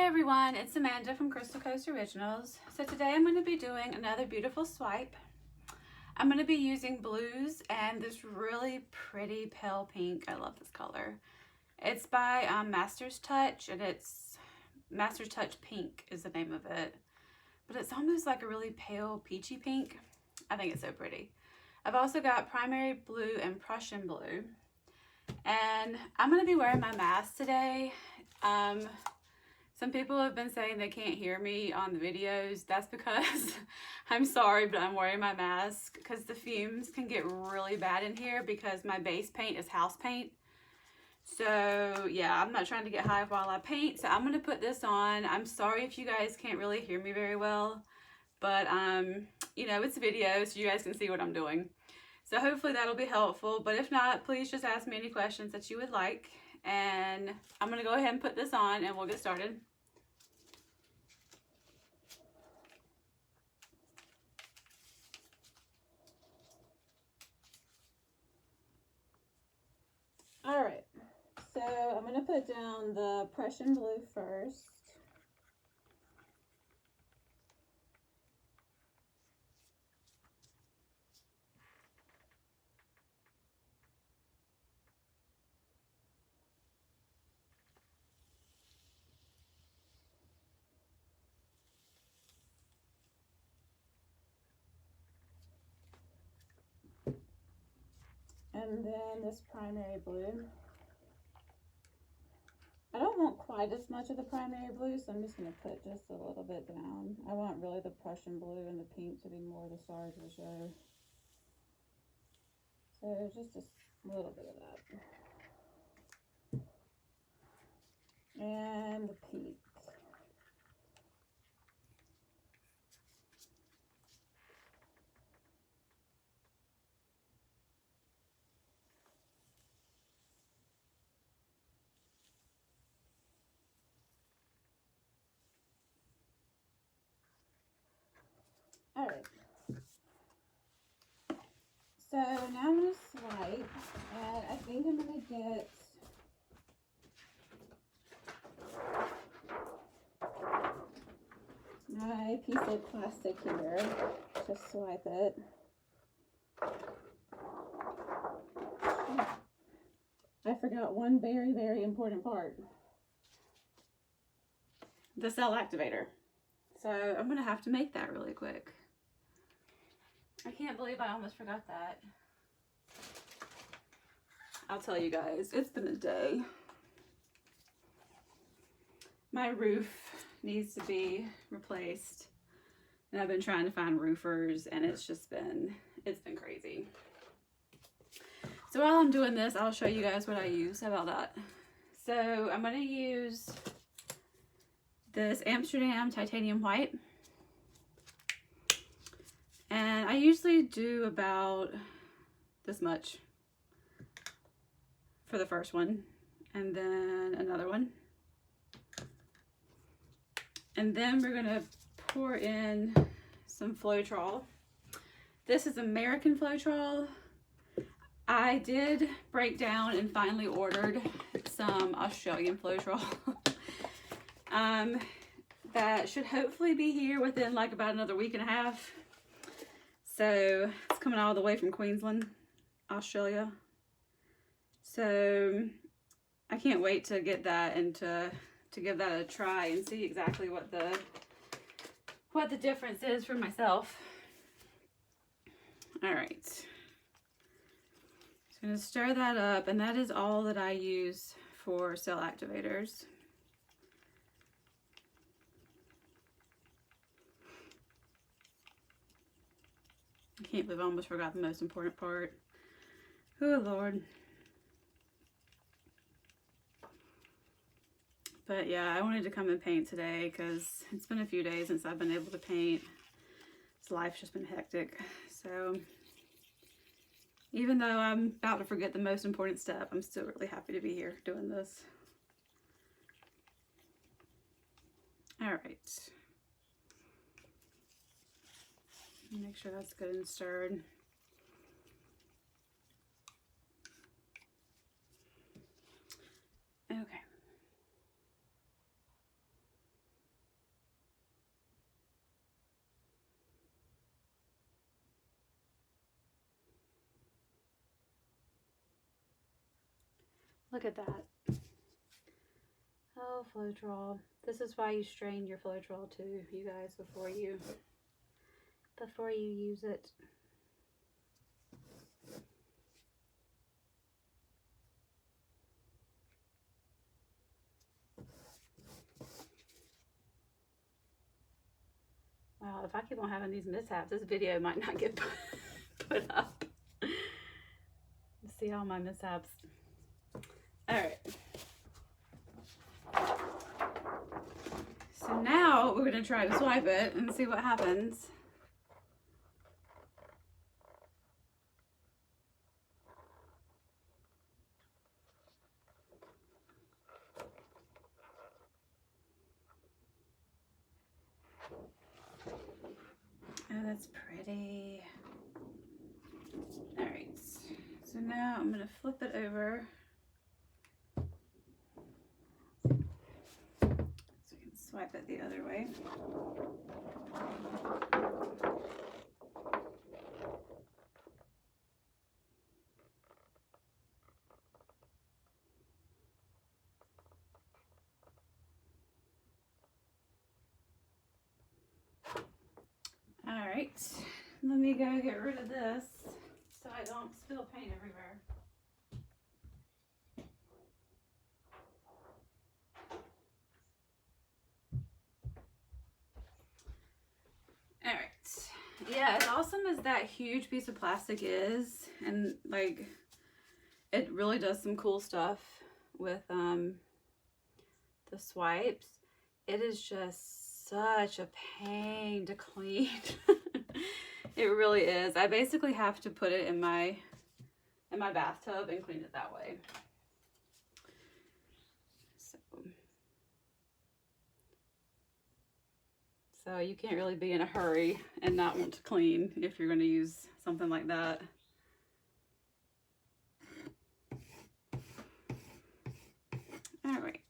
Hey everyone, it's Amanda from Crystal Coast Originals. So today I'm going to be doing another beautiful swipe. I'm going to be using blues and this really pretty pale pink. I love this color. It's by Master's Touch, and it's Master's Touch Pink is the name of it. But it's almost like a really pale peachy pink. I think it's so pretty. I've also got Primary Blue and Prussian Blue. And I'm going to be wearing my mask today. Some people have been saying they can't hear me on the videos. That's because, I'm sorry, but I'm wearing my mask because the fumes can get really bad in here because my base paint is house paint. So yeah, I'm not trying to get high while I paint. So I'm going to put this on. I'm sorry if you guys can't really hear me very well, but you know, it's a video so you guys can see what I'm doing. So hopefully that'll be helpful, but if not, please just ask me any questions that you would like. And I'm going to go ahead and put this on and we'll get started. All right, so I'm going to put down the Prussian Blue first. And then this Primary Blue. I don't want quite as much of the Primary Blue, so I'm just going to put just a little bit down. I want really the Prussian Blue and the pink to be more the stars of the show. So just a little bit of that. And the pink. All right. So now I'm going to swipe, and I think I'm going to get my piece of plastic here to swipe it. I forgot one very, very important part. The cell activator. So I'm going to have to make that really quick. I can't believe I almost forgot that. I'll tell you guys, it's been a day. My roof needs to be replaced. And I've been trying to find roofers and it's been crazy. So while I'm doing this, I'll show you guys what I use. How about that? So I'm going to use this Amsterdam Titanium White. And I usually do about this much for the first one. And then another one. And then we're going to pour in some Floetrol. This is American Floetrol. I did break down and finally ordered some Australian Floetrol. That should hopefully be here within like about another week and a half. So it's coming all the way from Queensland, Australia. So I can't wait to get that and to give that a try and see exactly what the difference is for myself. All right. Just gonna stir that up, and that is all that I use for cell activators. I can't believe I almost forgot the most important part. Oh Lord. But yeah, I wanted to come and paint today because it's been a few days since I've been able to paint. Life's just been hectic. So even though I'm about to forget the most important step, I'm still really happy to be here doing this. All right. Make sure that's good and stirred. Okay. Look at that. Oh, Floetrol. This is why you strain your Floetrol too, you guys, before you use it. Wow, if I keep on having these mishaps, this video might not get put up. See all my mishaps. All right. So now we're gonna try to swipe it and see what happens. Oh, that's pretty. All right, so now I'm gonna flip it over so we can swipe it the other way. All right, let me go get rid of this so I don't spill paint everywhere. All right, yeah, as awesome as that huge piece of plastic is, and like it really does some cool stuff with the swipes, it is just such a pain to clean. It really is. I basically have to put it in my bathtub and clean it that way. So you can't really be in a hurry and not want to clean if you're going to use something like that. All right.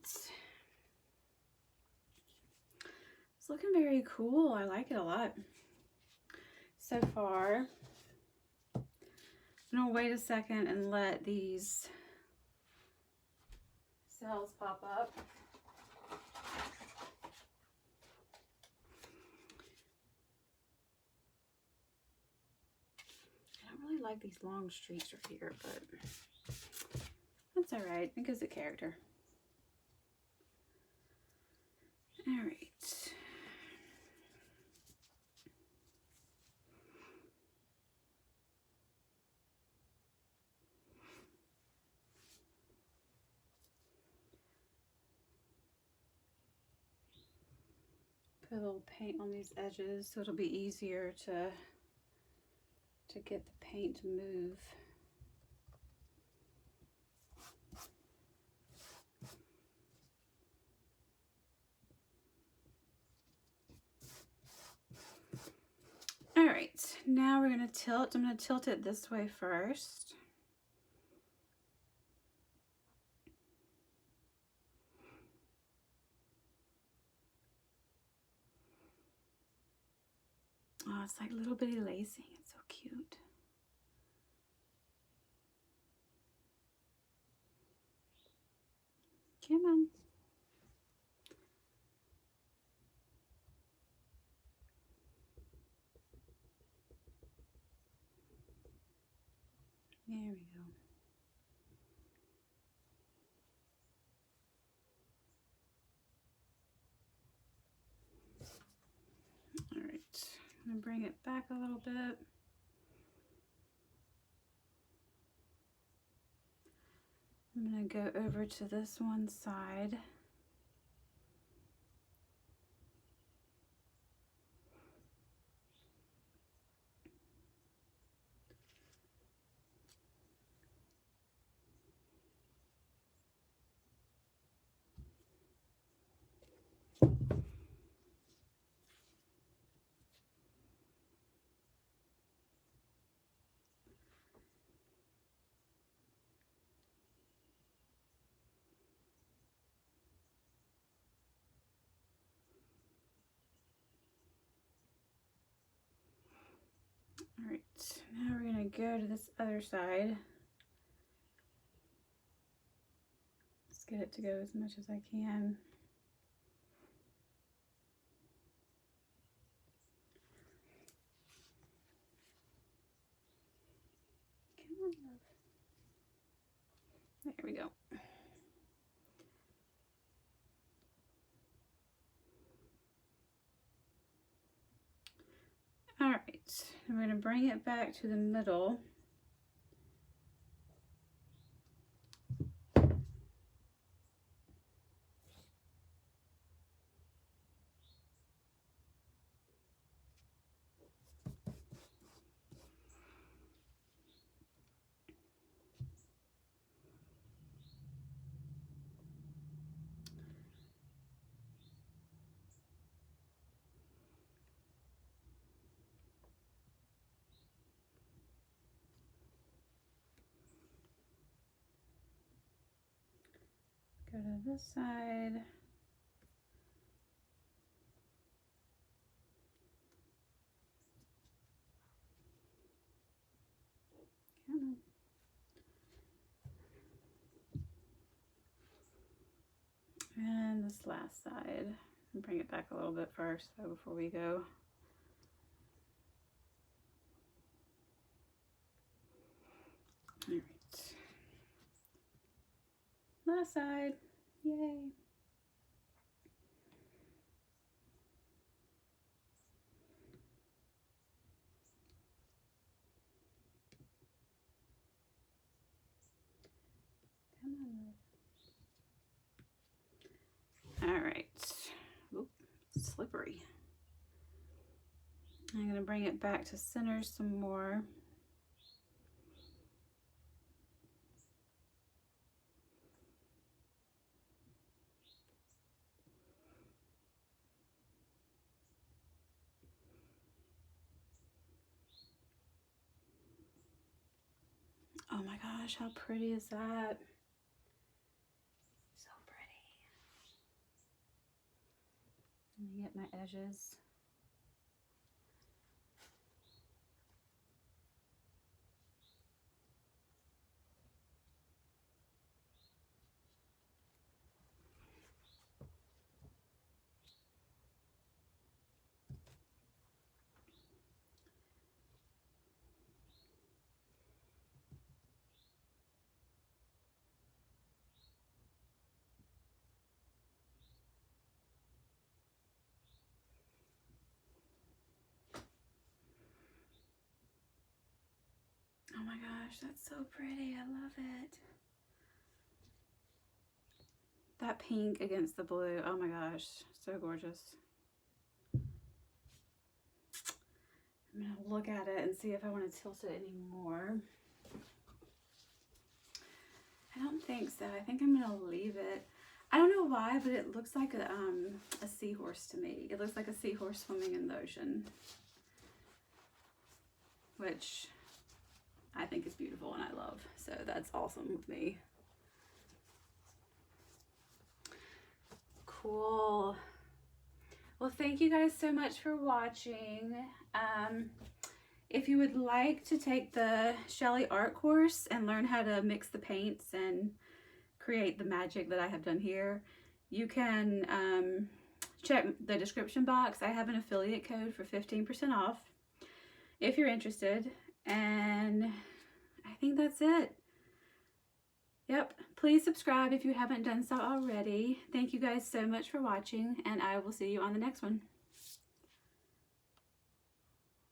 It's looking very cool. I like it a lot so far. I'm going to wait a second and let these cells pop up. I don't really like these long streaks right here, but that's all right. It gives it character. All right. Put a little paint on these edges so it'll be easier to get the paint to move. All right, now we're gonna tilt. I'm gonna tilt it this way first. Oh, it's like little bitty lacing. It's so cute. Come on. There we go. All right, I'm gonna bring it back a little bit. I'm gonna go over to this one side. All right, now we're gonna go to this other side. get it to go as much as I can. Come on, love. There we go. All right, I'm going to bring it back to the middle. Go to this side. Come on. And this last side. Bring it back a little bit first though before we go. All right. Last side. Yay. Come on, love. All right. Oop, slippery. I'm going to bring it back to center some more. Oh my gosh, how pretty is that? So pretty. Let me get my edges. Oh my gosh, that's so pretty. I love it. That pink against the blue. Oh my gosh, so gorgeous. I'm gonna look at it and see if I want to tilt it anymore. I don't think so. I think I'm gonna leave it. I don't know why, but it looks like a seahorse to me. It looks like a seahorse swimming in the ocean, which I think is beautiful and I love. So that's awesome with me. Cool. Well, thank you guys so much for watching. If you would like to take the Shelee art course and learn how to mix the paints and create the magic that I have done here, you can check the description box. I have an affiliate code for 15% off if you're interested. And I think that's it. Yep. Please subscribe if you haven't done so already. Thank you guys so much for watching, and I will see you on the next one.